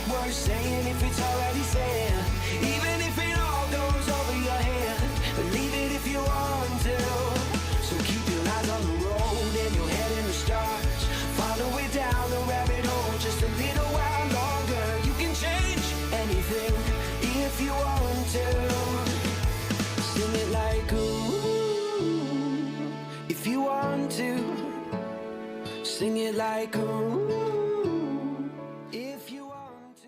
worth saying if it's already said. Even if it all goes over your head, believe it if you want to. So keep your eyes on the road and your head in the stars. Follow it down the rabbit hole just a little while longer. You can change anything if you want to. Sing it like ooh, if you want to. Sing it like ooh, if you want to.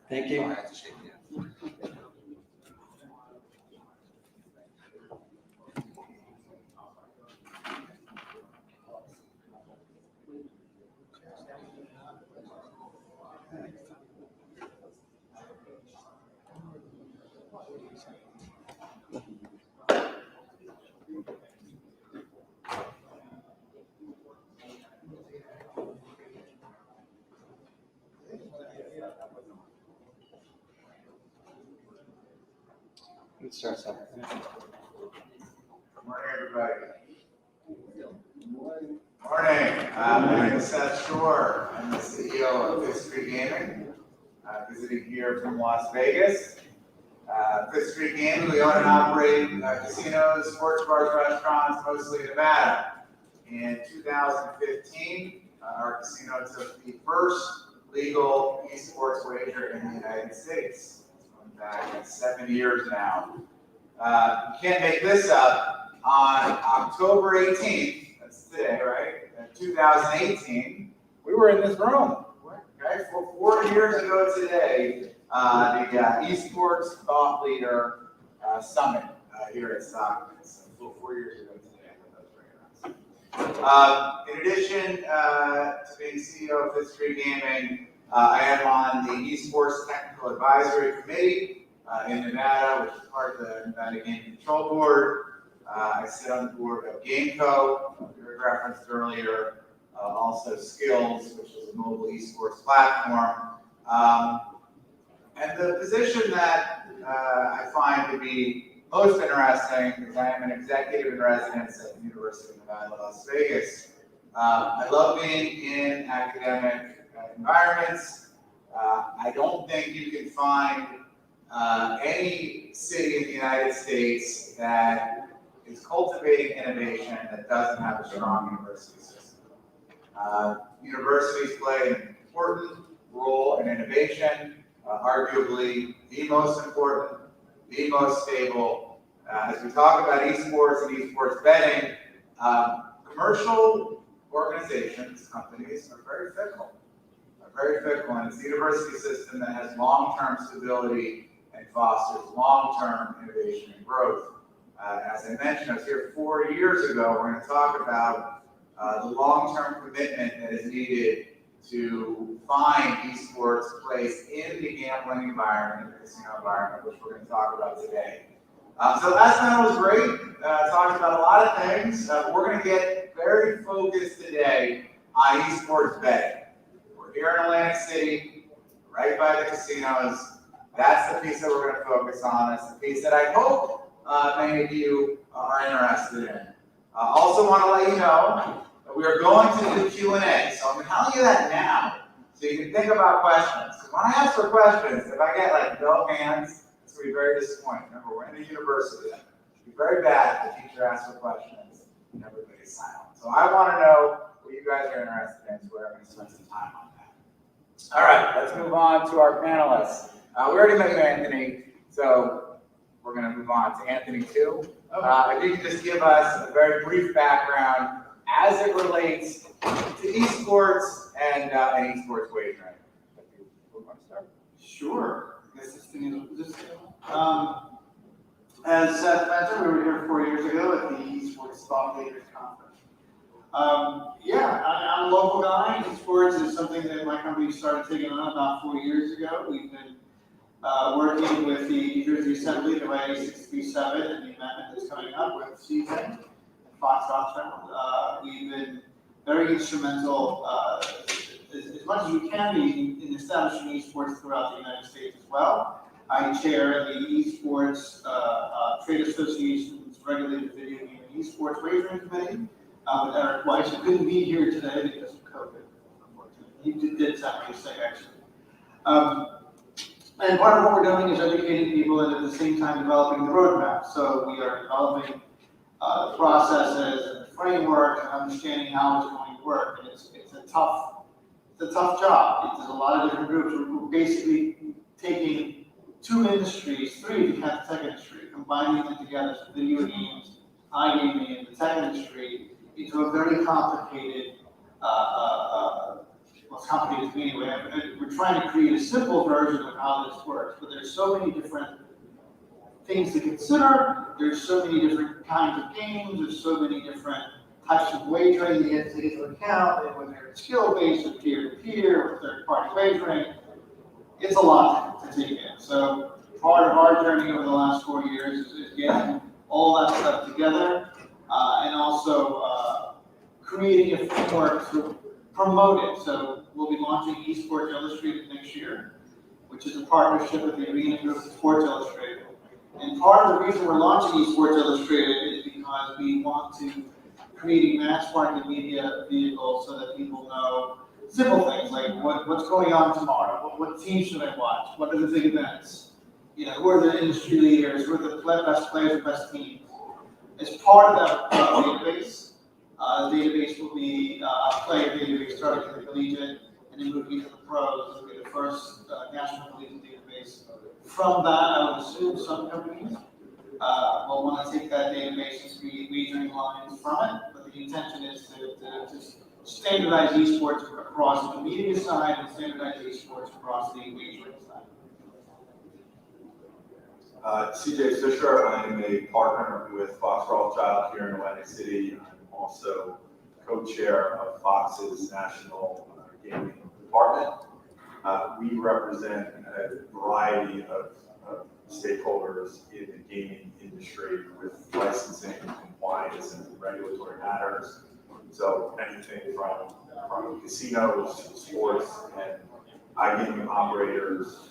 Thank you. Let's start something. Good morning, everybody. Morning. My name is Seth Shore. I'm the CEO of Fifth Street Gaming, visiting here from Las Vegas. Fifth Street Gaming, we own and operate casinos, sports bars, restaurants, mostly in Nevada. In 2015, our casino took the first legal esports wager in the United States. It's going back 7 years now. You can't make this up. On October 18th, that's today, right? 2018, we were in this room. Okay, for 4 years ago today, the Esports Thought Leader Summit here at Stockton. So 4 years ago today, I thought that was very nice. In addition to being CEO of Fifth Street Gaming, I am on the Esports Technical Advisory Committee in Nevada, which is part of the Nevada Gaming Control Board. I sit on the board of GameCo, we referenced earlier, also Skills, which is a mobile esports platform. And the position that I find to be most interesting is I am an executive in residence at the University of Nevada, Las Vegas. I love being in academic environments. I don't think you can find any city in the United States that is cultivating innovation that doesn't have a strong university system. Universities play an important role in innovation, arguably the most important, the most stable. As we talk about esports and esports betting, commercial organizations, companies are very fickle. And it's the university system that has long-term stability and fosters long-term innovation and growth. As I mentioned, I was here 4 years ago. We're going to talk about the long-term commitment that is needed to find esports place in the gambling environment, the casino environment, which we're going to talk about today. So last night was great. Talked about a lot of things. We're going to get very focused today on esports betting. We're here in Atlantic City, right by the casinos. That's the piece that we're going to focus on. That's the piece that I hope many of you are interested in. Also want to let you know that we are going to do Q&A. So I'm telling you that now, so you can think about questions. Because when I ask for questions, if I get like no hands, it's going to be very disappointing. Remember, we're in a university. It'd be very bad if the teacher asks for questions and everybody's silent. So I want to know what you guys are interested in, so we're going to spend some time on that. All right, let's move on to our panelists. We already met you, Anthony, so we're going to move on to Anthony too. If you could just give us a very brief background as it relates to esports and esports wagering. Sure. I guess this thing is just, as Seth mentioned, we were here 4 years ago at the Esports Thought Leaders Conference. I'm a local guy. Esports is something that my company started taking on about 4 years ago. We've been working with the New Jersey Assembly, the YA 637, and the amendment that's coming up with CTEN and Fox Rothschild. We've been very instrumental, as much as we can be, in establishing esports throughout the United States as well. I chair the Esports Trade Association's regulated video game and esports wagering committee with Eric Weiss, who couldn't be here today because of COVID, unfortunately. He did send me a sick, actually. And part of what we're doing is educating people and at the same time developing the roadmap. So we are developing the processes and the framework and understanding how it's going to work. And it's a tough job. There's a lot of different groups. We're basically taking two industries, three if you count the tech industry, combining them together, so video games, iGaming, and the tech industry, into a very complicated, well, it's complicated to me anyway. We're trying to create a simple version of how this works, but there's so many different things to consider. There's so many different kinds of games. There's so many different types of wagering that you have to take into account, and whether it's skill-based or peer-to-peer or third-party wagering. It's a lot to take in. So part of our journey over the last 4 years is getting all that stuff together and also creating a framework to promote it. So we'll be launching Esports Illustrated next year, which is a partnership with the Arena Group and Sports Illustrated. And part of the reason we're launching Esports Illustrated is because we want to create a mass market media vehicle so that people know simple things like what's going on tomorrow, what team should I watch, what are the big events, who are the industry leaders, who are the best players, best teams. As part of that database, the database will be a player database starting in the collegiate and then moving into the pros. This will be the first national collegiate database. From that, I would assume some companies will want to take that database and create wagering lines from it, but the intention is to standardize esports across the media side and standardize esports across the wagering side. CJ Fisher, I'm a partner with Fox Rothschild here in Atlantic City. I'm also co-chair of Fox's National Gaming Department. We represent a variety of stakeholders in the gaming industry with licensing, compliance, and regulatory matters. So anything from casinos, sports, and iGaming operators,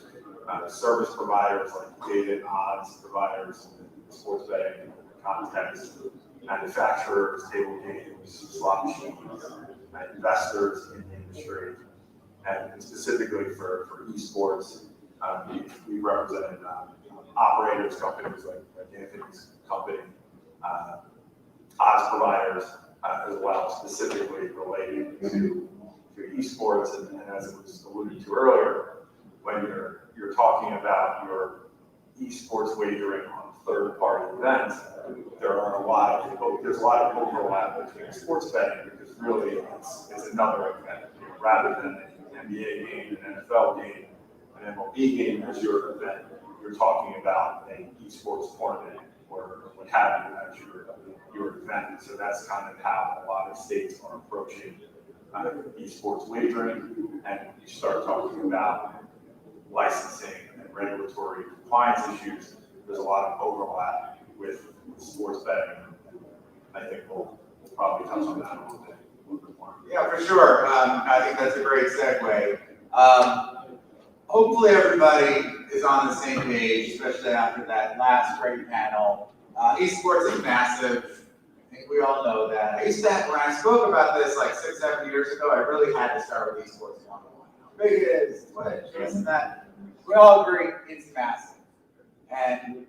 service providers like data and odds providers, sports betting context, manufacturers, table games, slot machines, investors in the industry, and specifically for esports, we represented operators, companies like Anthony's company, odds providers, as well, specifically related to esports. And as it was alluded to earlier, when you're talking about your esports wagering on third-party events, there's a lot of overlap between sports betting, because really it's another event. Rather than an NBA game, an NFL game, an MLB game as your event, you're talking about an esports tournament or what have you as your event. So that's kind of how a lot of states are approaching esports wagering. And you start talking about licensing and regulatory compliance issues, there's a lot of overlap with sports betting. I think we'll probably touch on that a little bit more. Yeah, for sure. I think that's a great segue. hopefully everybody is on the same page, especially after that last great panel. Esports is massive. I think we all know that. When I spoke about this like 6, 7 years ago, I really had to start with Esports 101. How big it is, what it is, and that. We all agree it's massive. And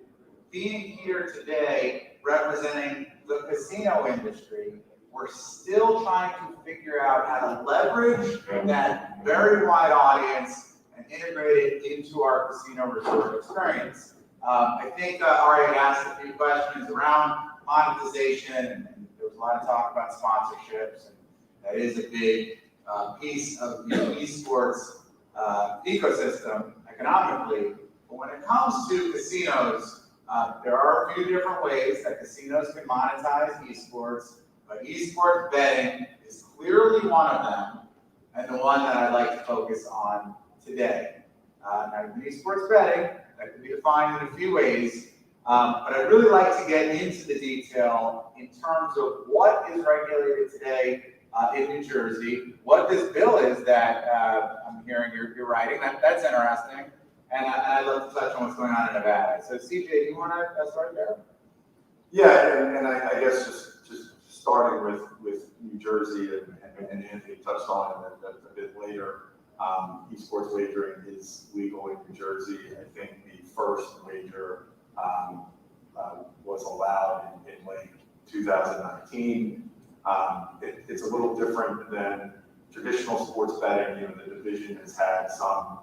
being here today, representing the casino industry, we're still trying to figure out how to leverage that very wide audience and integrate it into our casino resort experience. I think Ari asked a few questions around monetization, and there was a lot of talk about sponsorships, and that is a big piece of the esports ecosystem economically. But when it comes to casinos, there are a few different ways that casinos can monetize esports, but esports betting is clearly one of them, and the one that I'd like to focus on today. Now, esports betting, that can be defined in a few ways, but I'd really like to get into the detail in terms of what is regulated today in New Jersey, what this bill is that I'm hearing you're writing. That's interesting. And I'd love to touch on what's going on in Nevada. So CJ, do you want to start there? Yeah, and I guess just starting with New Jersey, and Anthony touched on it a bit later, esports wagering is legal in New Jersey. I think the first wager was allowed in late 2019. It's a little different than traditional sports betting. You know, the division has had some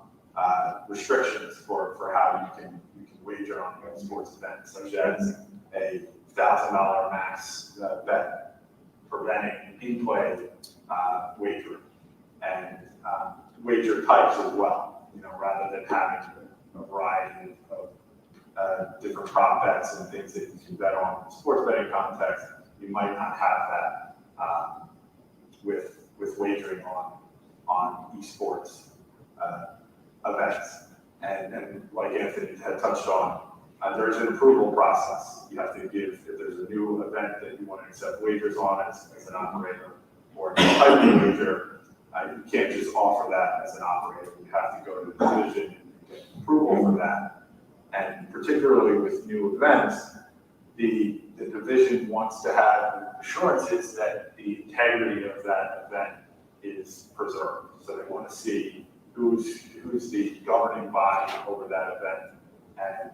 restrictions for how you can wager on sports events, such as a $1,000 max bet preventing in-play wagering, and wager types as well. You know, rather than having a variety of different prop bets and things that you can bet on in the sports betting context, you might not have that with wagering on esports events. And like Anthony had touched on, there's an approval process. You have to give, if there's a new event that you want to accept wagers on as an operator, or a type of wager, you can't just offer that as an operator. You have to go to the division and get approval for that. And particularly with new events, the division wants to have assurances that the integrity of that event is preserved. So they want to see who's the governing body over that event, and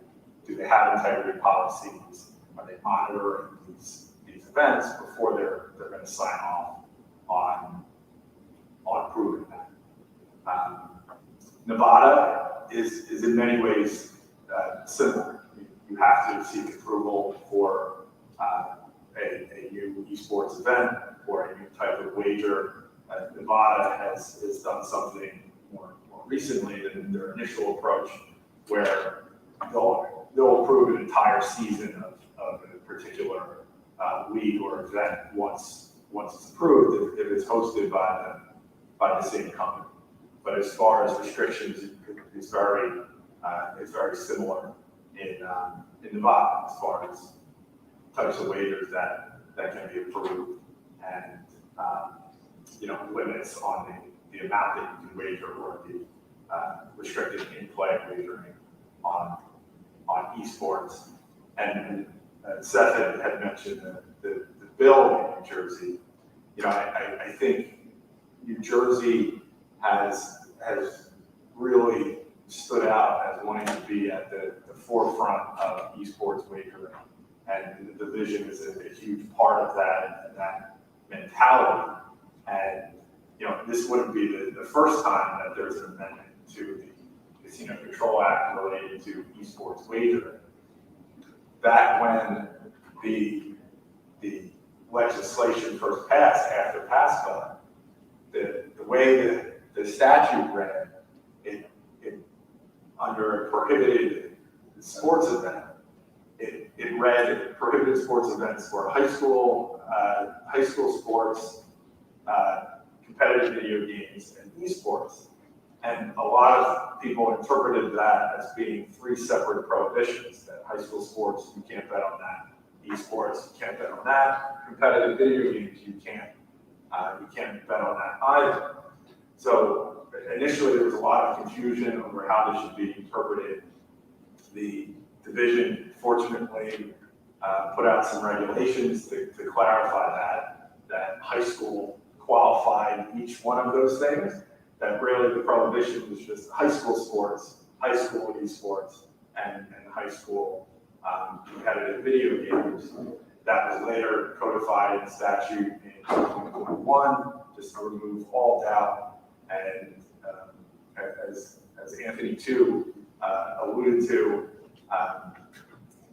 do they have integrity policies? Are they monitoring these events before they're going to sign off on approving that? Nevada is in many ways similar. You have to seek approval for a new esports event or a new type of wager. Nevada has done something more recently than their initial approach, where they'll approve an entire season of a particular league or event once it's approved, if it's hosted by the same company. But as far as restrictions, it's very similar in Nevada as far as types of wagers that can be approved, and limits on the amount that you can wager, or the restricted in-play wagering on esports. And Seth had mentioned the bill in New Jersey. You know, I think New Jersey has really stood out as wanting to be at the forefront of esports wagering, and the division is a huge part of that and that mentality. And this wouldn't be the first time that there's an amendment to the Casino Control Act related to esports wagering. Back when the legislation first passed after PASPA, the way that the statute read, it under a prohibited sports event, it read prohibited sports events for high school sports, competitive video games, and esports. And a lot of people interpreted that as being 3 separate prohibitions: that high school sports, you can't bet on that; esports, you can't bet on that; competitive video games, you can't bet on that either. So initially there was a lot of confusion over how this should be interpreted. The division fortunately put out some regulations to clarify that high school qualified each one of those things, that really the prohibition was just high school sports, high school esports, and high school competitive video games. That was later codified in statute in 2021, just to remove all doubt. And as Anthony too alluded to,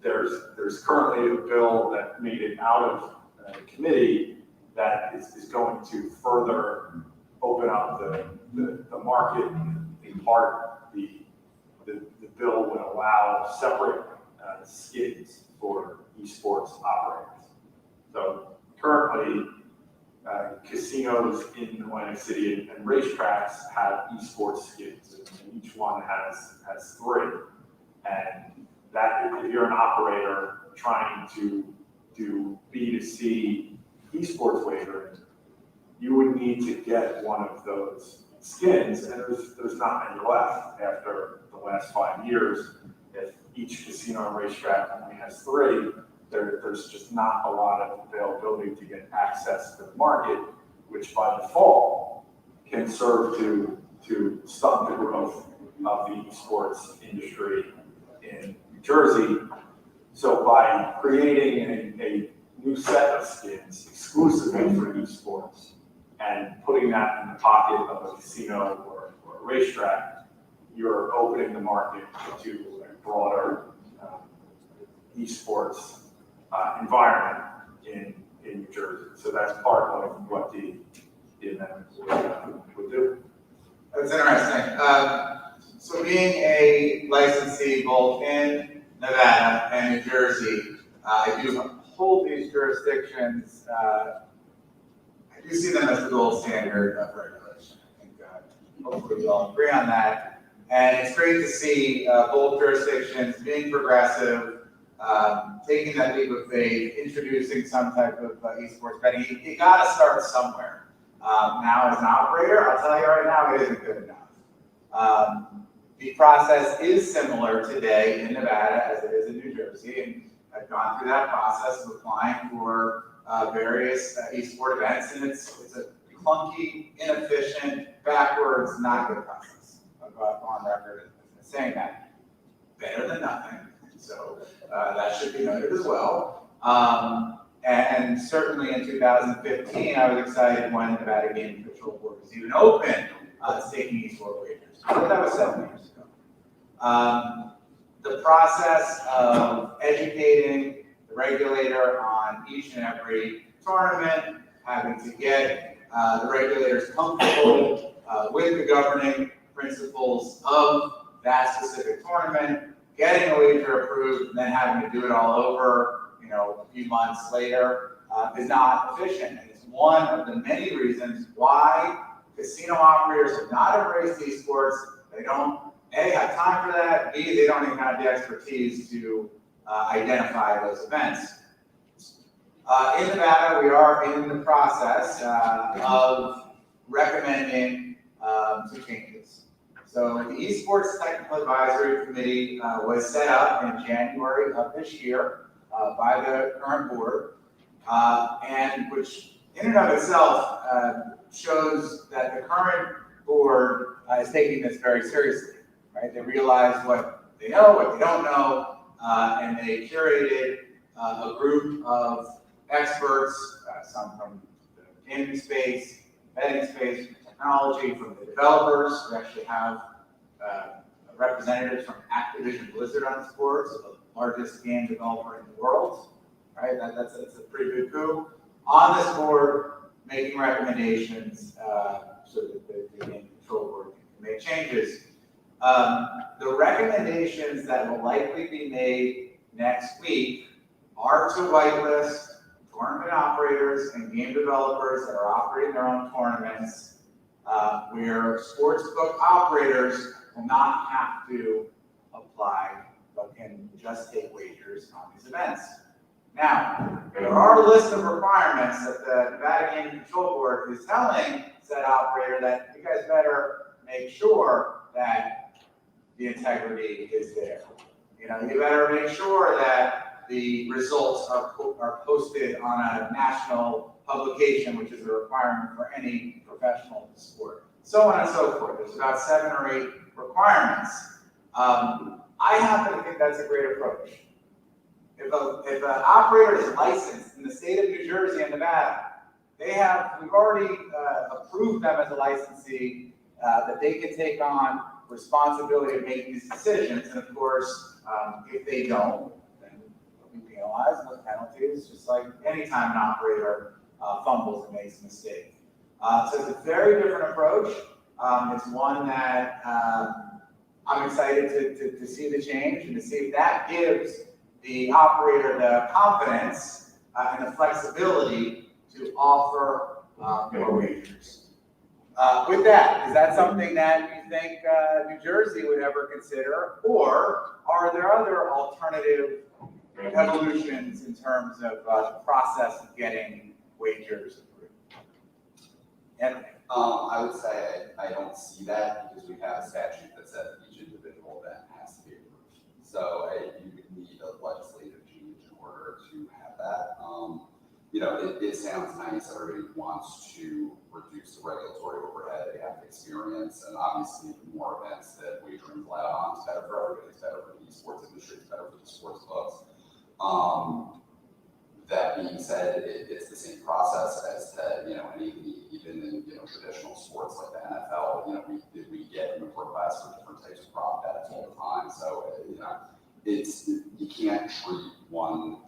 there's currently a bill that made it out of committee that is going to further open up the market. In part, the bill would allow separate skins for esports operators. So currently, casinos in Atlantic City and racetracks have esports skins, and each one has 3. And that, if you're an operator trying to do B2C esports wagering, you would need to get one of those skins, and there's not many left after the last 5 years. If each casino and racetrack only has 3, there's just not a lot of availability to get access to the market, which by default can serve to stunt the growth of the esports industry in New Jersey. So by creating a new set of skins exclusively for esports and putting that in the pocket of a casino or a racetrack, you're opening the market to a broader esports environment in New Jersey. So that's part of what the amendment would do. That's interesting. So being a licensee both in Nevada and New Jersey, I do hold these jurisdictions, I do see them as the gold standard of regulation. I think hopefully we all agree on that. And it's great to see both jurisdictions being progressive, taking that leap of faith, introducing some type of esports betting. You got to start somewhere. Now, as an operator, I'll tell you right now, it isn't good enough. The process is similar today in Nevada as it is in New Jersey, and I've gone through that process of applying for various esport events, and it's a clunky, inefficient, backwards, not good process. I'll go on record as saying that. Better than nothing. So that should be noted as well. And certainly in 2015, I was excited when the Nevada Gaming Control Board was even open to taking esport wagers. But that was 7 years ago. The process of educating the regulator on each and every tournament, having to get the regulators comfortable with the governing principles of that specific tournament, getting a wager approved, and then having to do it all over, a few months later, is not efficient. And it's one of the many reasons why casino operators have not embraced esports. They don't, A, have time for that, B, they don't even have the expertise to identify those events. In Nevada, we are in the process of recommending some changes. So the Esports Technical Advisory Committee was set up in January of this year by the current board, and which in and of itself shows that the current board is taking this very seriously, right? They realize what they know, what they don't know, and they curated a group of experts, some from the gaming space, betting space, technology, from the developers. We actually have representatives from Activision Blizzard on this board, so the largest game developer in the world, right? That's a pretty good coup. On this board, making recommendations so that the game control board can make changes. The recommendations that will likely be made next week are to whitelist tournament operators and game developers that are operating their own tournaments, where sportsbook operators will not have to apply, but can just take wagers on these events. Now, there are a list of requirements that the Nevada Gaming Control Board is telling said operator that you guys better make sure that the integrity is there. You know, you better make sure that the results are posted on a national publication, which is a requirement for any professional sport. So on and so forth. There's about 7 or 8 requirements. I happen to think that's a great approach. If an operator is licensed in the state of New Jersey and Nevada, we've already approved them as a licensee, that they can take on responsibility of making these decisions. And of course, if they don't, then they'll be penalized with penalties, just like any time an operator fumbles and makes a mistake. So it's a very different approach. It's one that I'm excited to see the change and to see if that gives the operator the confidence and the flexibility to offer more wagers. With that, is that something that you think New Jersey would ever consider, or are there other alternative evolutions in terms of the process of getting wagers approved? And I would say I don't see that because we have a statute that says each individual event has to be approved. So you would need a legislative change in order to have that. You know, it sounds nice. Everybody wants to reduce the regulatory overhead they have to experience, and obviously the more events that wagering is allowed on, it's better for everybody. It's better for the esports industry. It's better for the sports books. That being said, it's the same process as to, you know, even in, you know, traditional sports like the NFL. You know, we get requests for different types of prop bets all the time. So you know, you can't treat one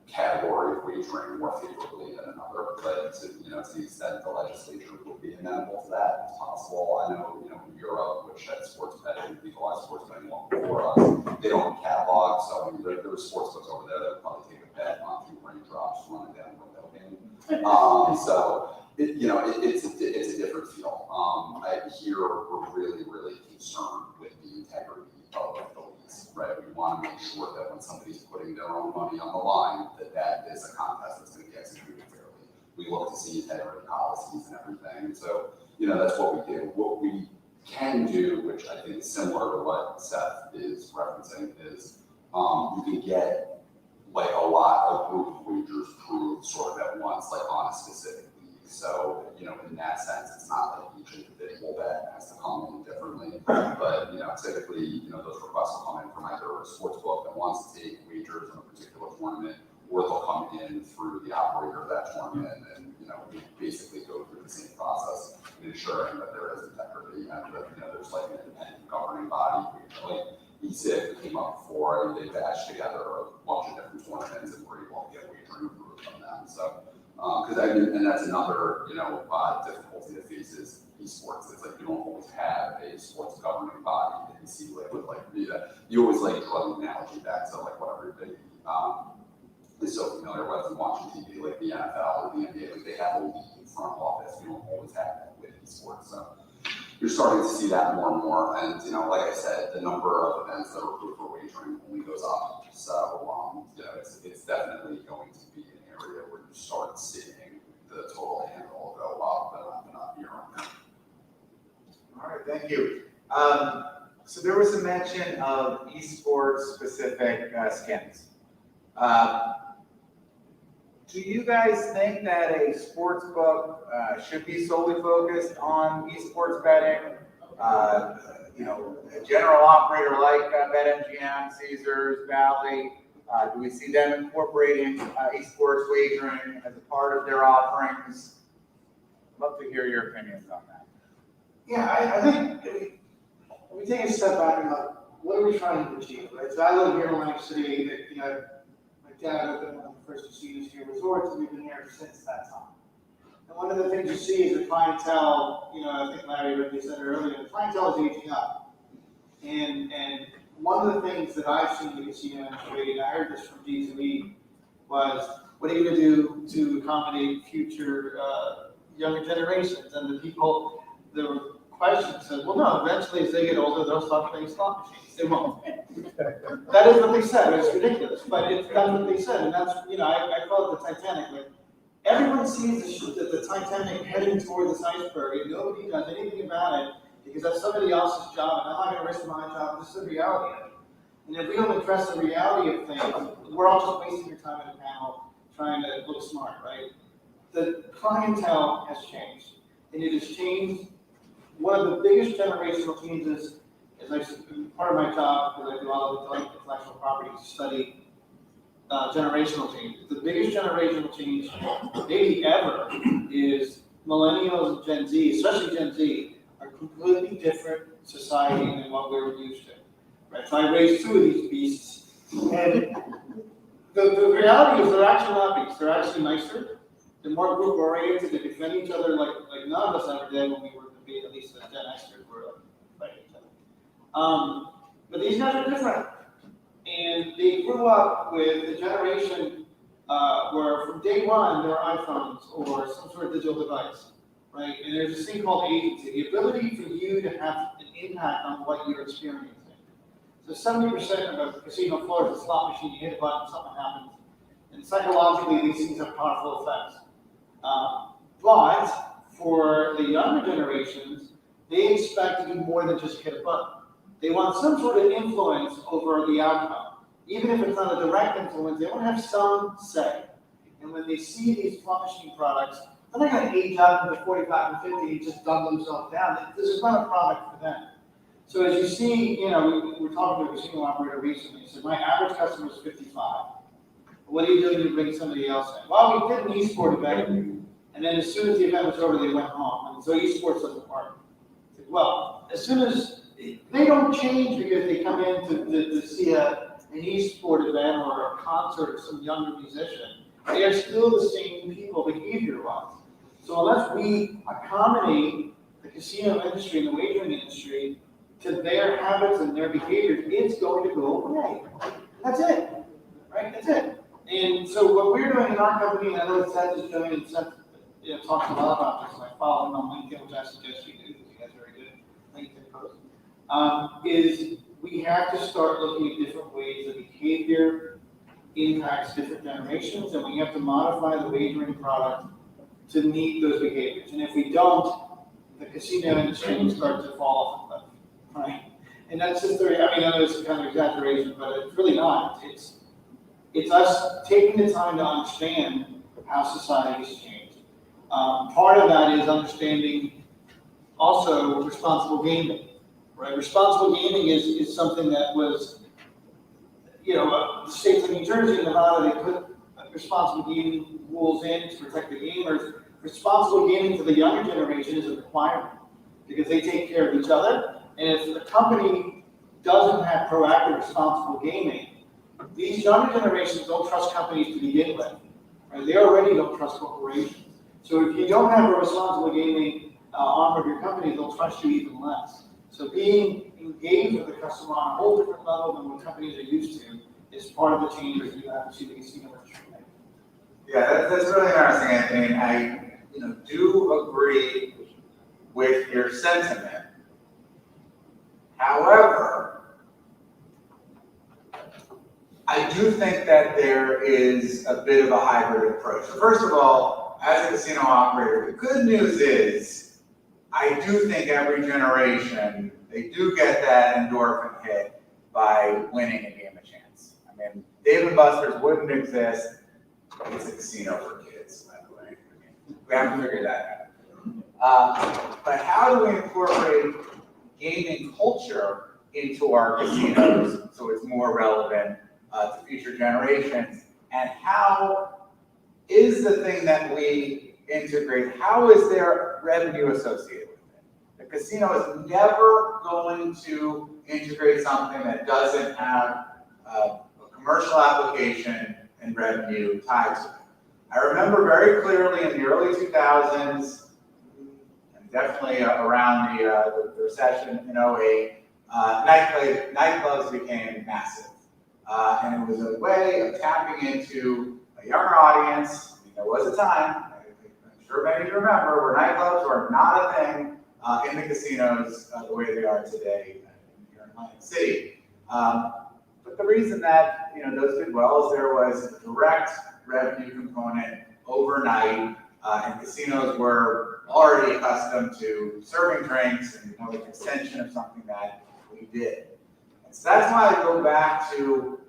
category of wagering more favorably than another. But to the extent the legislature will be amenable to that, it's possible. I know, you know, in Europe, which had sports betting, legalized sports betting long before us, they don't catalog. So I mean, there were sports books over there that would probably take a bet on 2 raindrops running down the window game. So it's a different feel. Here we're really, really concerned with the integrity of the leagues, right? We want to make sure that when somebody's putting their own money on the line, that is a contest that's going to be executed fairly. We look to see integrity policies and everything. And so, you know, that's what we do. What we can do, which I think is similar to what Seth is referencing, is you can get like a lot of group wagers proved sort of at once, like on a specific league. So, you know, in that sense, it's not like each individual bet has to come in differently. But, you know, typically, you know, those requests will come in from either a sports book that wants to take wagers in a particular tournament, or they'll come in through the operator of that tournament. And, you know, we basically go through the same process in ensuring that there is integrity and that, you know, there's like an independent governing body. Like ESIC came up before, and they batched together a bunch of different tournaments and were able to get wagering approved from them. So, because I mean, and that's another, you know, difficulty that faces esports. It's like you don't always have a sports governing body that you see you always like draw the analogy back to like what everybody is so familiar with and watching TV, like the NFL or the NBA. Like they have a league in front office. You don't always have that with esports. So you're starting to see that more and more. And you know, like I said, the number of events that are approved for wagering only goes up. So you know, it's definitely going to be an area where you start seeing the total handle go up and up year on year. All right, thank you. So there was a mention of esports specific skins. Do you guys think that a sports book should be solely focused on esports betting? You know, a general operator like BetMGM, Caesars, Valley, do we see them incorporating esports wagering as a part of their offerings? I'd love to hear your opinions on that. Yeah, I think when we take a step back and look, what are we trying to achieve, right? So I live here in Atlantic City. You know, my dad opened one of the first casinos here, resorts, and we've been here since that time. And one of the things you see is the clientele. You know, I think Larry already said earlier, the clientele is aging up, and one of the things that I've seen in the casino industry, and I heard this from D2E, was what are you going to do to accommodate future younger generations? And the question said, well, no, eventually as they get older, they'll stop playing slot machines. They won't. That is what they said. It's ridiculous, but that's what they said. And that's, you know, I call it the Titanic. Like, everyone sees the Titanic heading toward this iceberg, and nobody does anything about it. because that's somebody else's job, and I'm not gonna risk my job. This is the reality of it. And if we don't address the reality of things, we're all just wasting your time at a panel trying to look smart, right? The clientele has changed, and it has changed. One of the biggest generational changes, as part of my job, because I do all of the intellectual property to study generational change. The biggest generational change maybe ever is millennials and Gen Z, especially Gen Z, are completely different society than what we were used to. Right? So I raised two of these beasts, and the reality is they're actually not beasts. They're actually nicer. They're more group oriented. They defend each other like none of us ever did when we were to be, at least the Gen Xers were like fighting each other. But these guys are different. And they grew up with a generation where from day one there are iPhones or some sort of digital device, right? And there's this thing called agency, the ability for you to have an impact on what you're experiencing. So 70% of a casino floor is a slot machine. You hit a button, something happens. And psychologically, these things have powerful effects. But for the younger generations, they expect to do more than just hit a button. They want some sort of influence over the outcome. Even if it's not a direct influence, they want to have some say. And when they see these slot machine products, they're not going to age up into 45 and 50 and just dumb themselves down. This is not a product for them. So as you see, we were talking to a casino operator recently. He said, my average customer is 55. What are you doing to bring somebody else in? Well, we did an Esports event, and then as soon as the event was over, they went home. And so Esports doesn't work. I said, well, as soon as they don't change because they come in to see an Esports event or a concert of some younger musician. They are still the same people behavior-wise. So unless we accommodate the casino industry and the wagering industry to their habits and their behaviors, it's going to go away. That's it, right? That's it. And so what we're doing in our company, and I know Seth is doing, and Seth talks a lot about this, and I follow him on LinkedIn, which I suggest you do, because he has very good LinkedIn posts, is we have to start looking at different ways that behavior impacts different generations, and we have to modify the wagering product to meet those behaviors. And if we don't, the casino industry will start to fall off the cliff, right? And that's just I know it's kind of exaggeration, but it's really not. It's us taking the time to understand how society has changed. Part of that is understanding also responsible gaming, right? Responsible gaming is something that was, the states of New Jersey and Nevada, they put responsible gaming rules in to protect the gamers. Responsible gaming for the younger generation is a requirement because they take care of each other. And if the company doesn't have proactive responsible gaming, these younger generations don't trust companies to begin with. Right? They already don't trust corporations. So if you don't have a responsible gaming arm of your company, they'll trust you even less. So being engaged with the customer on a whole different level than what companies are used to is part of the changes you have to see the casino industry make. Yeah, that's really interesting, Anthony. And I do agree with your sentiment. However, I do think that there is a bit of a hybrid approach. So first of all, as a casino operator, the good news is I do think every generation, they do get that endorphin hit by winning a game of chance. I mean, Dave & Buster's wouldn't exist. It's a casino for kids, by the way. We haven't figured that out. But how do we incorporate gaming culture into our casinos so it's more relevant to future generations? And how is the thing that we integrate, how is there revenue associated with it? The casino is never going to integrate something that doesn't have a commercial application and revenue tied to it. I remember very clearly in the early 2000s, and definitely around the recession in 08, nightclubs became massive. And it was a way of tapping into a younger audience. I mean, there was a time, I'm sure many of you remember, where nightclubs were not a thing in the casinos the way they are today here in Atlantic City. But the reason that those did well is there was a direct revenue component overnight And casinos were already accustomed to serving drinks and an extension of something that we did. And so that's why I go back to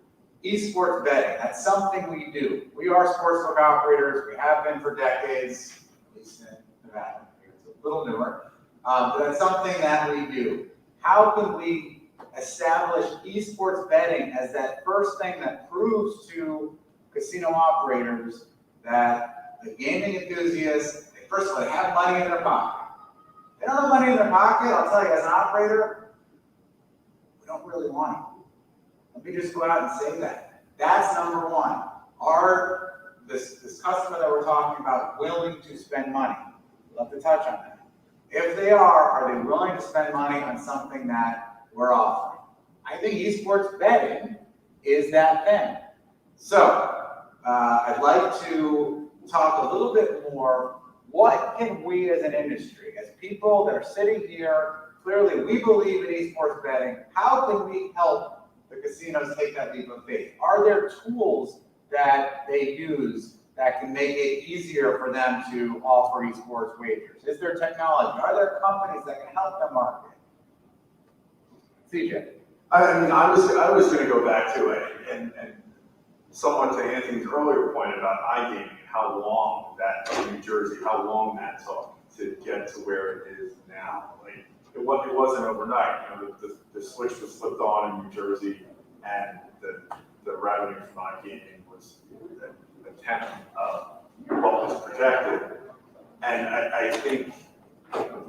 esports betting. That's something we do. We are sportsbook operators. We have been for decades, at least in Nevada. It's a little newer, but that's something that we do. How can we establish esports betting as that first thing that proves to casino operators that the gaming enthusiasts, first of all, they have money in their pocket. If they don't have money in their pocket, I'll tell you, as an operator, we don't really want it. Let me just go out and say that. That's number one. Are this customer that we're talking about willing to spend money? We'd love to touch on that. If they are they willing to spend money on something that we're offering? I think esports betting is that thing. So, I'd like to talk a little bit more. What can we as an industry, as people that are sitting here, clearly we believe in esports betting, how can we help the casinos take that leap of faith? Are there tools that they use that can make it easier for them to offer esports wagers? Is there technology? Are there companies that can help them market? CJ. I mean, I was going to go back to it and somewhat to Anthony's earlier point about iGaming, how long that in New Jersey, how long that took to get to where it is now. Like it wasn't overnight. You know, the switch was flipped on in New Jersey, and the revenue from iGaming was a tenth of what was projected. And I think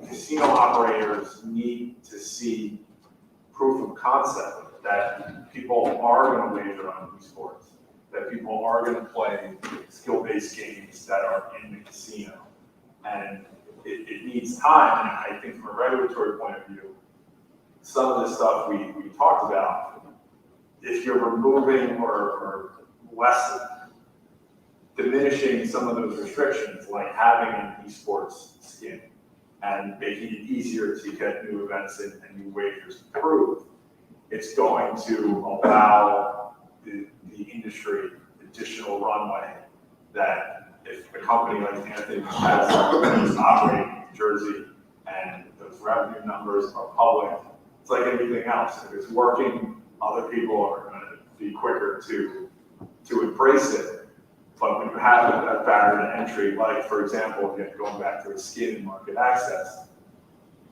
casino operators need to see proof of concept that people are going to wager on esports, that people are going to play skill-based games that are in the casino. And it needs time. And I think from a regulatory point of view, some of the stuff we talked about, if you're removing or less diminishing some of those restrictions, like having an esports skin and making it easier to get new events and new wagers approved, it's going to allow the industry additional runway that if a company like Anthony has is operating in New Jersey and those revenue numbers are public, it's like anything else. If it's working, other people are going to be quicker to embrace it. But when you have a barrier to entry, like for example, again, going back to the skin and market access,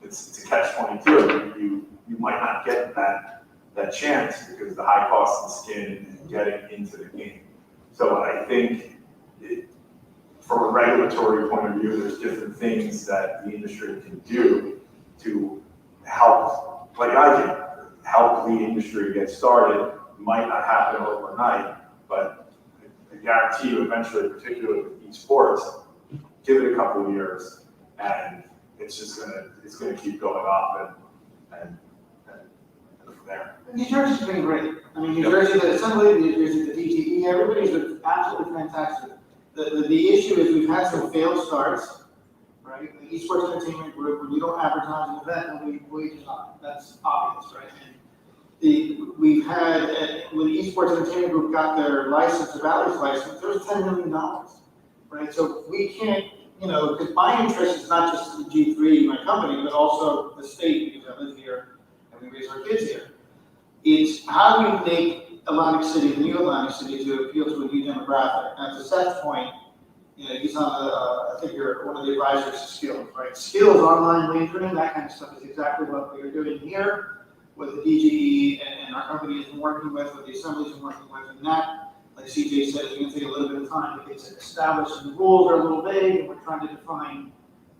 it's a catch-22. You might not get that chance because of the high cost of skin and getting into the game. So I think from a regulatory point of view, there's different things that the industry can do to help, like I can, help the industry get started. It might not happen overnight, but I guarantee you eventually, particularly with esports, give it a couple of years and it's gonna keep going up and from there. New Jersey's been great. I mean, New Jersey, the Assembly, New Jersey, the DTE, everybody's been absolutely fantastic. The issue is we've had some failed starts, right? The Esports Entertainment Group, when you don't advertise an event, nobody wages on it. That's obvious, right? And we've had, when the Esports Entertainment Group got their license, the Valley's license, there was $10 million, right? So we can't, because my interest is not just the G3, my company, but also the state, because I live here and we raise our kids here. It's how do we make Atlantic City, the new Atlantic City, to appeal to a new demographic? And to Seth's point, he's on the, I think you're one of the advisors to Skills, right? Skills, online wagering, that kind of stuff is exactly what we're doing here with the DGE and our company has been working with the Assembly's been working with, and that, like CJ said, it's going to take a little bit of time to get established, and the rules are a little vague, and we're trying to define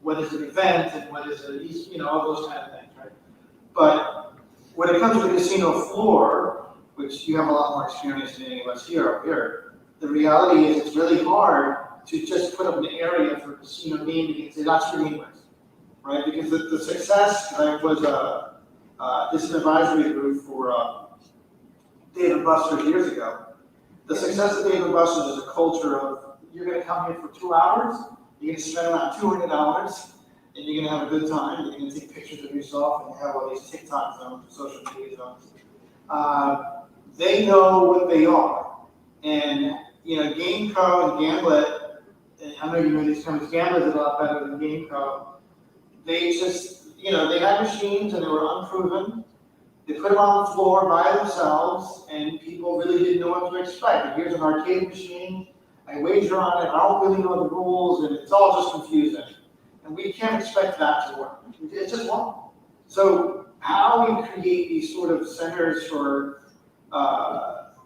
what is an event and what is all those kind of things, right? But when it comes to the casino floor, which you have a lot more experience than any of us here up here, the reality is it's really hard to just put up an area for casino gaming and say that's for gamers, right? Because the success, I was this is an advisory group for Dave & Buster's years ago. The success of Dave & Buster's is a culture of you're going to come here for 2 hours, you're going to spend around $200, and you're going to have a good time. You're going to take pictures of yourself, and you have all these TikTok zones, social media zones. They know what they are, and GameCo and Gamblet and I know you know these terms, gamblers are a lot better than GameCo. They just, they had machines and they were unproven. They put them on the floor by themselves, and people really didn't know what to expect. And here's an arcade machine, I wager on it, I don't really know the rules, and it's all just confusing. And we can't expect that to work. It just won't. So how we create these sort of centers for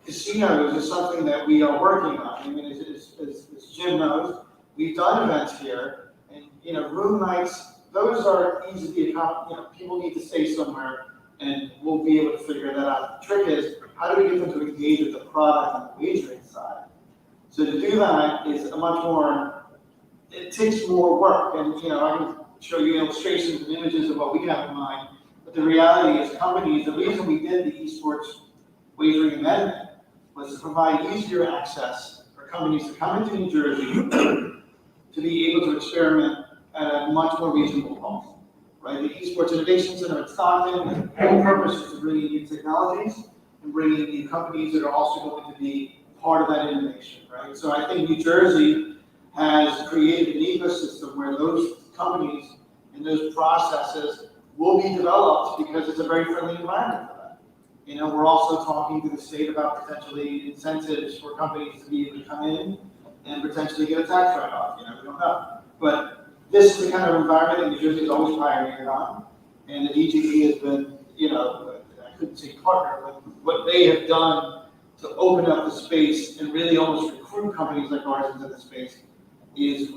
casinos is something that we are working on. I mean, as Jim knows, we've done events here, and room nights, those are easily accomplished. People need to stay somewhere, and we'll be able to figure that out. The trick is, how do we get them to engage with the product on the wagering side? So to do that is a much more, it takes more work, and I can show you illustrations and images of what we have in mind. But the reality is, companies, the reason we did the esports wagering amendment was to provide easier access for companies to come into New Jersey to be able to experiment at a much more reasonable cost. Right? The Esports Innovation Center at Stockton, the whole purpose is to bring in new technologies and bring in new companies that are also going to be part of that innovation. Right? So I think New Jersey has created an ecosystem where those companies and those processes will be developed because it's a very friendly environment for them. We're also talking to the state about potentially incentives for companies to be able to come in and potentially get a tax write-off. We don't know. But this is the kind of environment that New Jersey has always pioneered on, and the DGE has been, I couldn't say partner, but what they have done to open up the space and really almost recruit companies like ours into the space is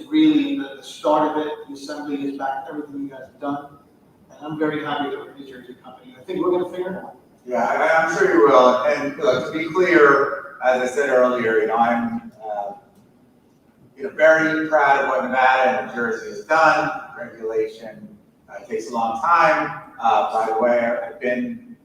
really the start of it. The assembly is back, everything you guys have done, and I'm very happy that we're a New Jersey company. I think we're going to figure it out. Yeah, I'm sure you will. And to be clear, as I said earlier, I'm very proud of what Nevada and New Jersey has done. Regulation takes a long time. By the way, I've been,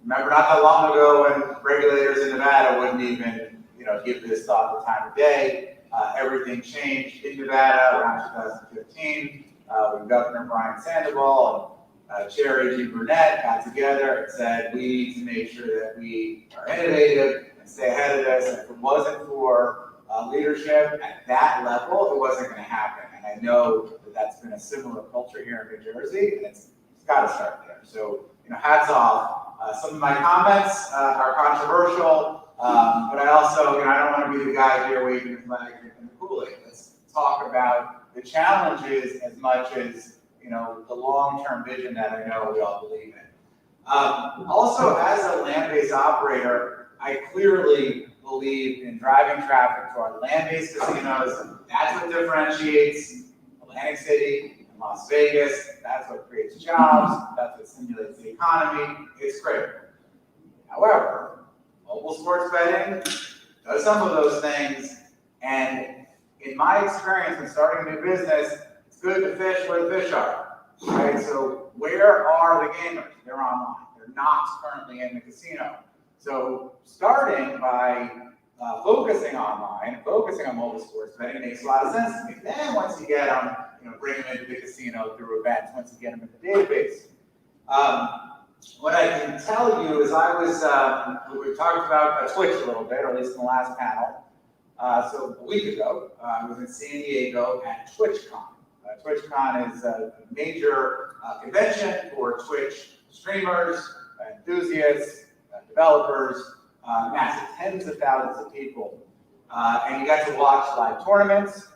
remember not that long ago when regulators in Nevada wouldn't even, give this thought the time of day. Everything changed in Nevada around 2015 when Governor Brian Sandoval and Chair A.G. Burnett got together and said, we need to make sure that we are innovative and stay ahead of this. And if it wasn't for leadership at that level, it wasn't going to happen. And I know that that's been a similar culture here in New Jersey, and it's got to start there. So, hats off. Some of my comments are controversial, but I also, I don't want to be the guy here waving the flag and the Kool-Aid. Let's talk about the challenges as much as, the long-term vision that I know we all believe in. Also, as a land-based operator, I clearly believe in driving traffic to our land-based casinos. That's what differentiates Atlantic City and Las Vegas. That's what creates jobs. That's what stimulates the economy. It's great. However, mobile sports betting does some of those things. And in my experience when starting a new business, it's good to fish where the fish are. Right? So where are the gamers? They're online. They're not currently in the casino. So starting by focusing online, focusing on mobile sports betting makes a lot of sense to me. Then once you get them, bring them into the casino through events, once you get them in the database. What I can tell you is we talked about Twitch a little bit, or at least in the last panel. So a week ago, I was in San Diego at TwitchCon. TwitchCon is a major convention for Twitch streamers, enthusiasts, developers, massive, tens of thousands of people. And you got to watch live tournaments.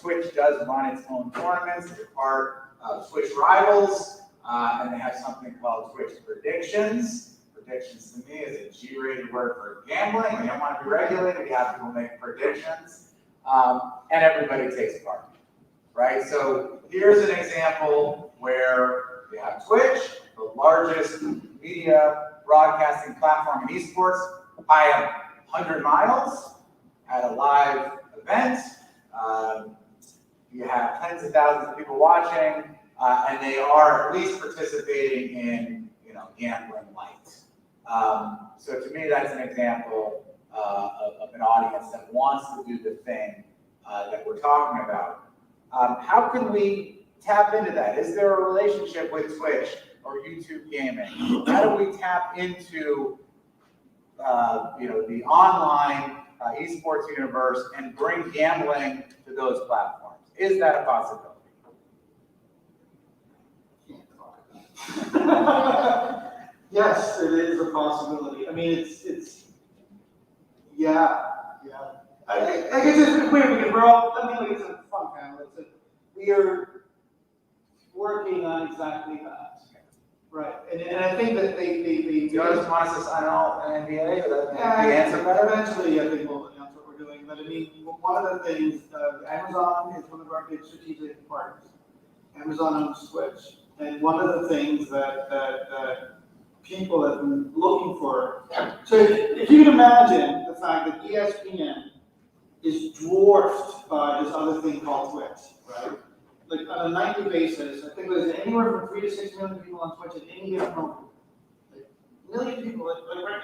Twitch does run its own tournaments. They're part of Twitch Rivals, and they have something called Twitch Predictions. Predictions to me is a G-rated word for gambling. We don't want to be regulated. We have people make predictions, and everybody takes part. Right? So here's an example where you have Twitch, the largest media broadcasting platform in esports, by 100 miles at a live event. You have tens of thousands of people watching, and they are at least participating in, gambling light. So to me, that's an example of an audience that wants to do the thing that we're talking about. How can we tap into that? Is there a relationship with Twitch or YouTube gaming? How do we tap into the online esports universe and bring gambling to those platforms? Is that a possibility? Yes, it is a possibility. I mean, yeah. I guess it's weird because I mean, like it's a fun panel. We are working on exactly that. Right. And I think that they Do you guys want us to sign off an NDA? Or that the answer better? Eventually, I think we'll announce what we're doing. But I mean, one of the things, Amazon is one of our big strategic partners. Amazon owns Switch. And one of the things that people have been looking for. So if you can imagine the fact that ESPN is dwarfed by this other thing called Twitch, right? Like on a nightly basis, I think there's anywhere from 3 to 6 million people on Twitch at any given moment. Like, million people like right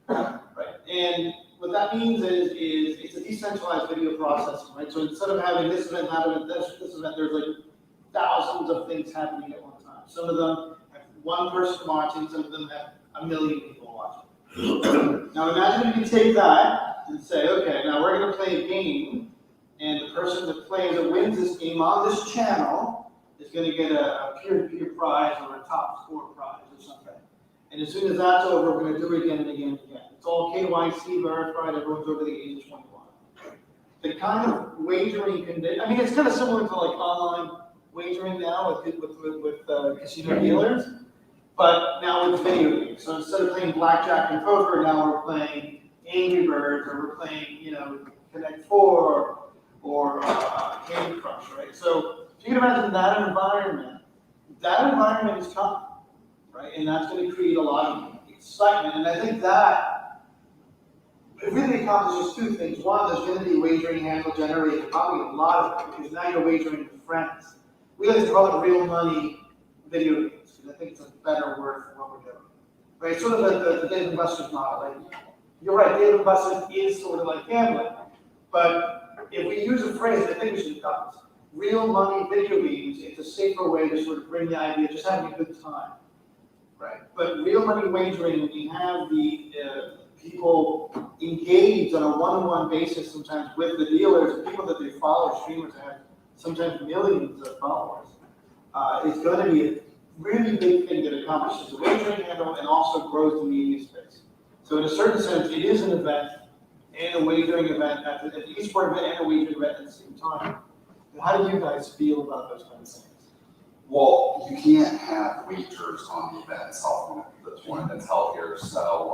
now, right? And what that means is it's a decentralized video processing, right? So instead of having this event, that event, this event, there's like thousands of things happening at one time. Some of them have one person watching, some of them have a million people watching. Now imagine if you take that and say, okay, now we're going to play a game, and the person that wins this game on this channel is going to get a peer-to-peer prize or a top score prize or something. And as soon as that's over, we're going to do it again and again and again. It's all KYC verified, everyone's over the age of 21. The kind of wagering I mean, it's kind of similar to like online wagering now with casino dealers, but now with video games. So instead of playing blackjack and poker, now we're playing Angry Birds, or we're playing, Connect 4 or Candy Crush, right? So if you can imagine that environment is coming, right? And that's going to create a lot of excitement. And I think that it really accomplishes two things. One, there's going to be wagering handle generated, probably a lot of it, because now you're wagering with friends. We like to call it real money video games, because I think it's a better word for what we're doing. Right? Sort of like the Dave and Buster's model. Like, you're right, Dave and Buster's is sort of like gambling. But if we use a phrase, I think we should adopt this. Real money video games, it's a safer way to sort of bring the idea of just having a good time. Right? But real money wagering, we have the people engaged on a one-on-one basis sometimes with the dealers, people that they follow, streamers that have sometimes millions of followers. It's going to be a really big thing that accomplishes the wagering handle and also grows the media space. So in a certain sense, it is an event and a wagering event at the esports event and a wagering event at the same time. How do you guys feel about those kinds of things? Well, you can't have wagers on the event itself when the tournament's held here. So,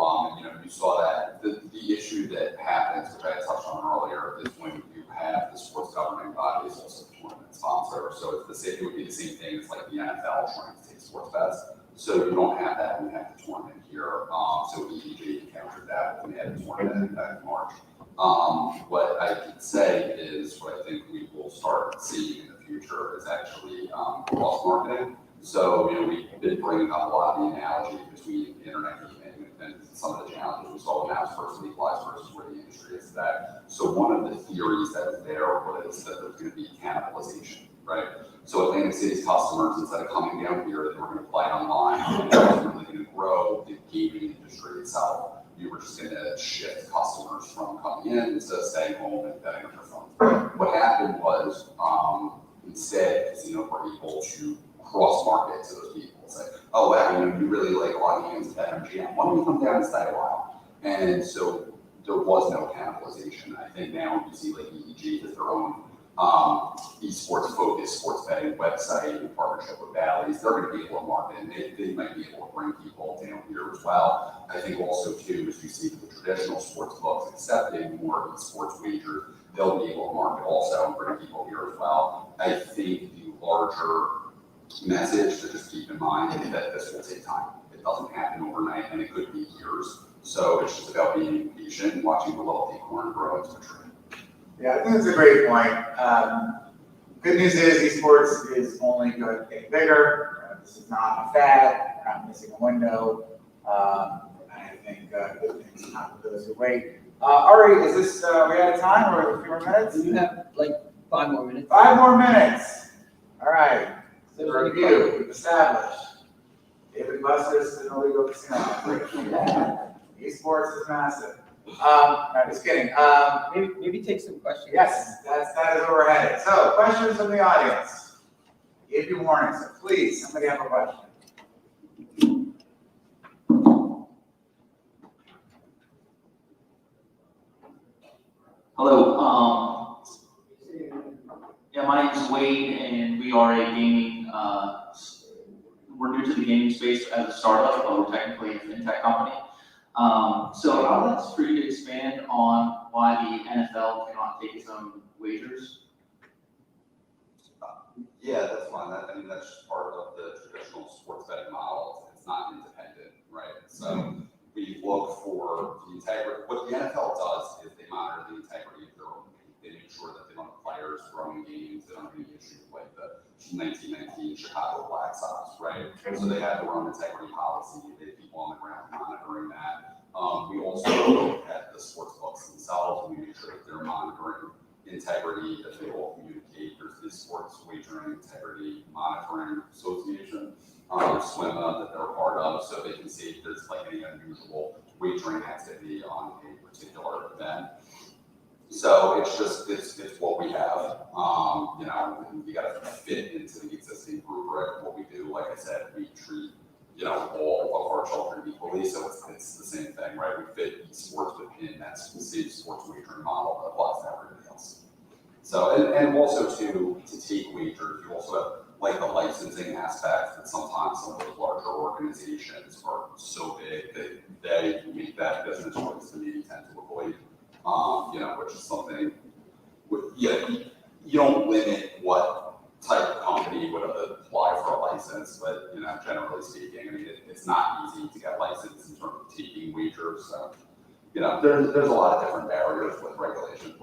you saw that the issue that happens, which I touched on earlier, is when you have the sports governing body is also the tournament sponsor. So it would be the same thing as like the NFL trying to take sports bets. So you don't have that when you have the tournament here. So EDG encountered that when they had the tournament back in March. What I can say is what I think we will start seeing in the future is actually cross marketing. So we've been bringing up a lot of the analogy between internet gaming and some of the challenges we saw when that was first legalized versus where the industry is today. So one of the theories that is there was that there's going to be cannibalization, right? So Atlantic City's customers, instead of coming down here, they were going to play online, and that was really going to grow the gaming industry itself. You were just going to shift customers from coming in instead of staying home and betting on their phones. What happened was, instead, casinos were able to cross-market to those people. It's like, oh, wow, you really like a lot of games at MGM. Why don't you come down and stay a while? And so there was no cannibalization. I think now you see like EEG as their own esports focused sports betting website in partnership with Bally's. They're going to be able to market, and they might be able to bring people down here as well. I think also too, as you see the traditional sports books accepting more esports wagers, they'll be able to market also and bring people here as well. I think the larger message to just keep in mind is that this will take time. It doesn't happen overnight, and it could be years. So it's just about being patient and watching the little acorn grow into a tree. Yeah, I think that's a great point. Good news is esports is only going to get bigger. This is not a fad. We're not missing a window. I think good things happen to those who wait. Ari, is this, we out of time or a few more minutes? You have like 5 more minutes. 5 more minutes. All right. So The review, we've established. David Buster's is an illegal casino. Esports is massive. No, just kidding. Maybe take some questions. Yes, that is where we're headed. So, questions from the audience. Give you warning, so please, somebody have a question. Hello, yeah, my name is Wade, and we are a gaming, we're new to the gaming space as a startup, but we're technically a fintech company. So I would like for you to expand on why the NFL cannot take its own wagers. Yeah, that's fine. I mean, that's just part of the traditional sports betting model. It's not independent, right? So we look for the integrity. What the NFL does is they monitor the integrity of their own game. They make sure that they don't have players throwing games. They don't have any issues like the 1919 Chicago Black Sox, right? So they have their own integrity policy. They have people on the ground monitoring that. We also look at the sports books themselves, and we make sure that they're monitoring integrity, that they all communicate. There's the Sports Wagering Integrity Monitoring Association, SWIMA, that they're a part of, so they can see if there's like any unusual wagering activity on a particular event. So it's what we have. You know, you got to fit into the existing rubric. What we do, like I said, we treat all of our children equally, so it's the same thing, right? We fit esports within that same sports wagering model that applies to everybody else. So, and also to take wagers, you also have like the licensing aspect that sometimes some of those larger organizations are so big that they make that business choice that maybe tend to avoid, which is something, you don't limit what type of company would apply for a license, but generally speaking, I mean, it's not easy to get licensed in terms of taking wagers. So, there's a lot of different barriers with regulation.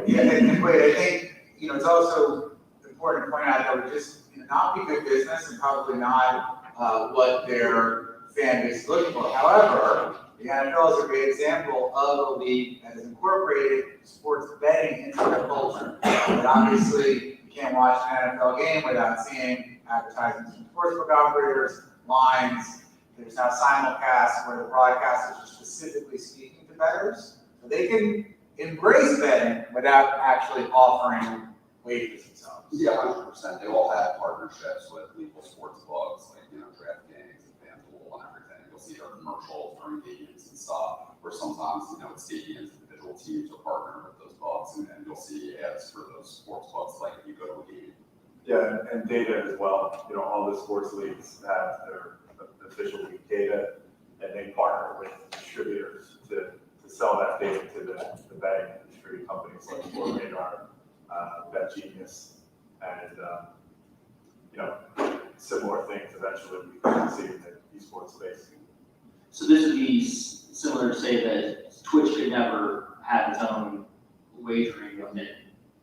Yeah, and wait, I think it's also important to point out that would just not be good business and probably not what their fan base is looking for. However, the NFL is a great example of a league that has incorporated sports betting into their culture. But obviously, you can't watch an NFL game without seeing advertisements from sportsbook operators, lines. There's now simulcasts where the broadcasters are specifically speaking to bettors, so they can embrace betting without actually offering wagers themselves. Yeah, 100%. They all have partnerships with legal sports books like DraftKings and FanDuel and everything. You'll see their commercials during games and stuff, where sometimes stadiums, individual teams are partnering with those books, and you'll see ads for those sports books like if you go to a game. Yeah, and data as well. All the sports leagues have their official league data, and they partner with distributors to sell that data to the betting industry companies like Radar, BetGenius, and similar things eventually we can see in the esports space. So this would be similar to say that Twitch could never have its own wagering within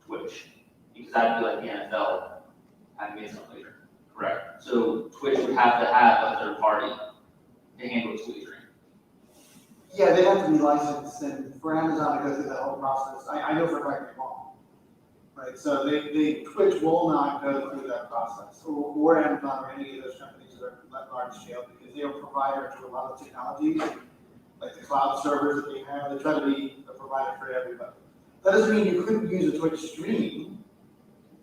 Twitch, because that'd be like the NFL having its own wagering, correct? So Twitch would have to have a third party to handle its wagering. Yeah, they have to be licensed, and for Amazon to go through that whole process, I know for a fact they won't. Right, so Twitch will not go through that process, or Amazon or any of those companies that are large scale, because they are a provider to a lot of technologies, like the cloud servers that they have. They try to be a provider for everybody. That doesn't mean you couldn't use a Twitch stream,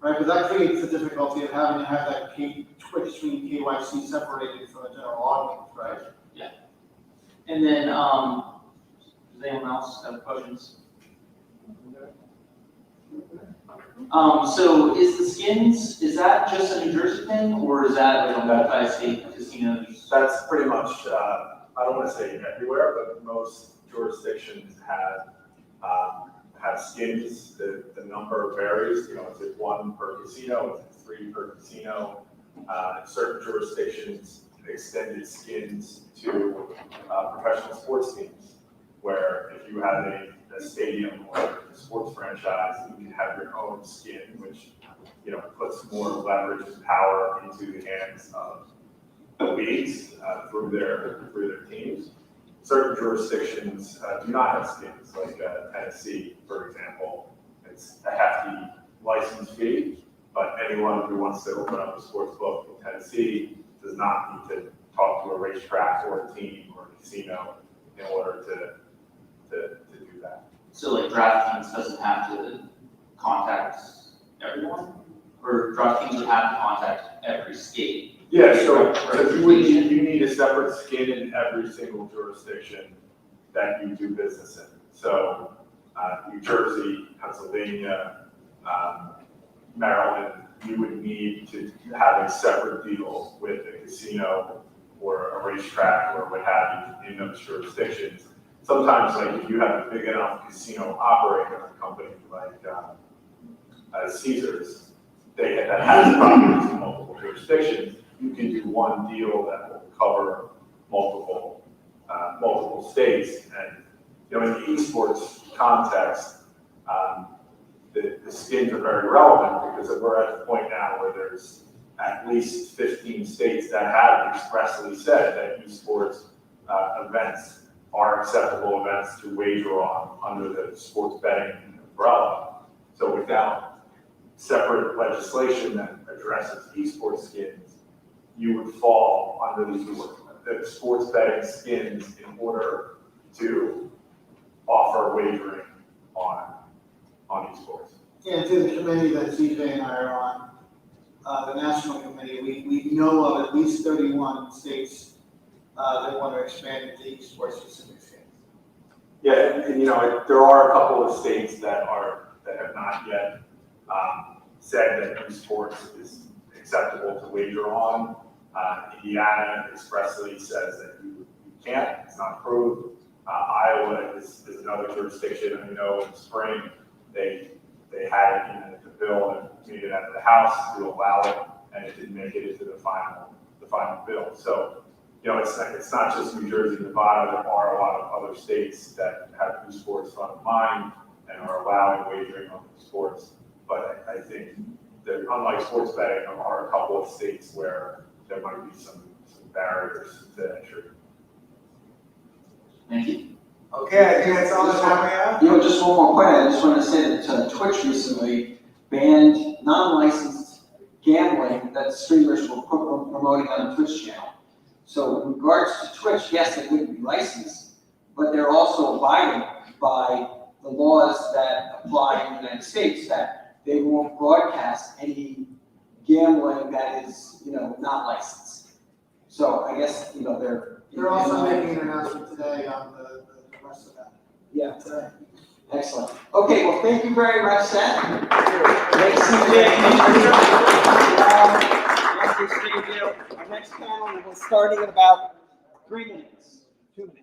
right? But that creates the difficulty of having to have that Twitch stream KYC separated from the general audience, right? Yeah. And then, does anyone else have questions? So is the skins, is that just a New Jersey thing, or is that like a multi-state casinos? That's pretty much, I don't want to say everywhere, but most jurisdictions have skins. The number varies. Is it 1 per casino? Is it 3 per casino? In certain jurisdictions, extended skins to professional sports teams, where if you have a stadium or a sports franchise, you can have your own skin, which puts more leverage and power into the hands of the leagues through their teams. Certain jurisdictions do not have skins, like Tennessee, for example. It's a hefty license fee, but anyone who wants to open up a sports book in Tennessee does not need to talk to a racetrack or a team or a casino in order to do do that. So like DraftKings doesn't have to contact everyone? Or DraftKings would have to contact every state? Yeah, so you need a separate skin in every single jurisdiction that you do business in. So, New Jersey, Pennsylvania, Maryland, you would need to have a separate deal with a casino or a racetrack or what have you in those jurisdictions. Sometimes, like if you have a big enough casino operating company like Caesars, that has properties in multiple jurisdictions, you can do one deal that will cover multiple states. And in the esports context, the skins are very relevant because we're at the point now where there's at least 15 states that have expressly said that esports events are acceptable events to wager on under the sports betting umbrella. So without separate legislation that addresses esports skins, you would fall under the sports betting skins in order to offer wagering on esports. And to the committee that CJ and I are on, the national committee, we know of at least 31 states that want to expand into esports specific states. Yeah, and there are a couple of states that have not yet said that esports is acceptable to wager on. Indiana expressly says that you can't, it's not approved. Iowa is another jurisdiction. I know in the spring they had it in the bill and made it out of the House to allow it, and it didn't make it into the final bill. So, it's not just New Jersey and Nevada. There are a lot of other states that have esports front of mind and are allowing wagering on sports. But I think that unlike sports betting, there are a couple of states where there might be some barriers to entry. Thank you. Okay, I think that's all the time we have. Just one more point. I just want to say that Twitch recently banned non-licensed gambling that streamers were promoting on the Twitch channel. So in regards to Twitch, yes, they wouldn't be licensed, but they're also abiding by the laws that apply in the United States, that they won't broadcast any gambling that is, not licensed. So I guess, They're also making an announcement today on the rest of that. Yeah. Today. Excellent. Okay, well, thank you very much, Seth. Thanks, CJ. Our next panel will be starting in about 3 minutes. 2 minutes.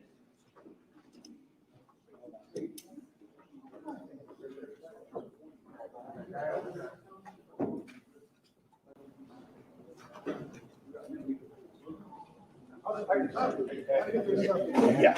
Yeah.